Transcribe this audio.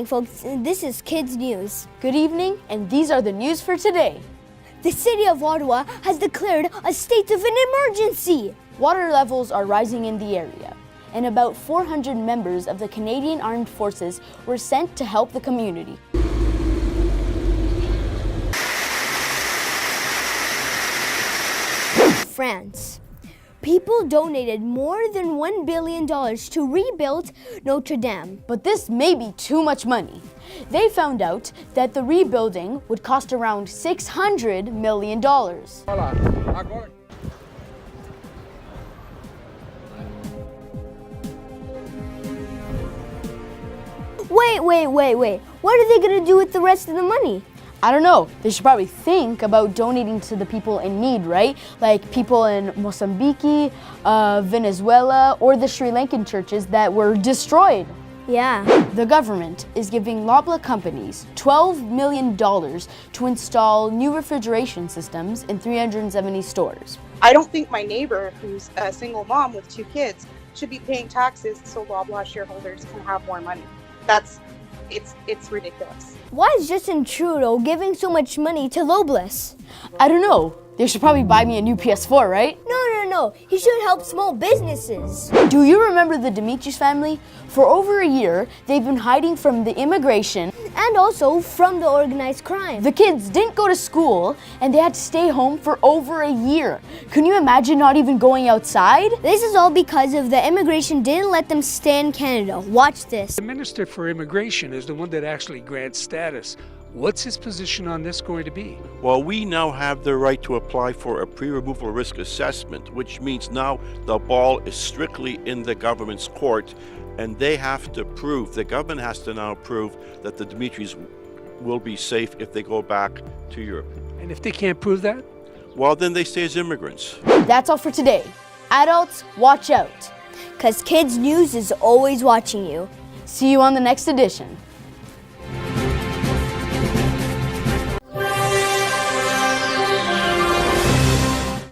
evening, folks. This is Kids News. Good evening, and these are the news for today. The city of Ottawa has declared a state of an emergency. Water levels are rising in the area, and about 400 members of the Canadian Armed Forces were sent to help the community. France. People donated more than $1 billion to rebuild Notre Dame. But this may be too much money. They found out that the rebuilding would cost around $600 million. Wait. What are they going to do with the rest of the money? I don't know. They should probably think about donating to the people in need, right? Like people in Mozambique, Venezuela, or the Sri Lankan churches that were destroyed. Yeah. The government is giving Loblaw companies $12 million to install new refrigeration systems in 370 stores. I don't think my neighbor, who's a single mom with 2 kids, should be paying taxes so Loblaw shareholders can have more money. It's ridiculous. Why is Justin Trudeau giving so much money to Loblaws? I don't know. They should probably buy me a new PS4, right? No. He should help small businesses. Do you remember the Dimitris family? For over a year, they've been hiding from the immigration And also from the organized crime. The kids didn't go to school and they had to stay home for over a year. Can you imagine not even going outside? This is all because of the immigration didn't let them stay in Canada. Watch this. The Minister for Immigration is the one that actually grants status. What's his position on this going to be? Well, we now have the right to apply for a pre-removal risk assessment, which means now the ball is strictly in the government's court, and they have to prove, the government has to now prove that the Dimitris will be safe if they go back to Europe. And if they can't prove that? Well, then they stay as immigrants. That's all for today. Adults, watch out. 'Cause Kids News is always watching you. See you on the next edition.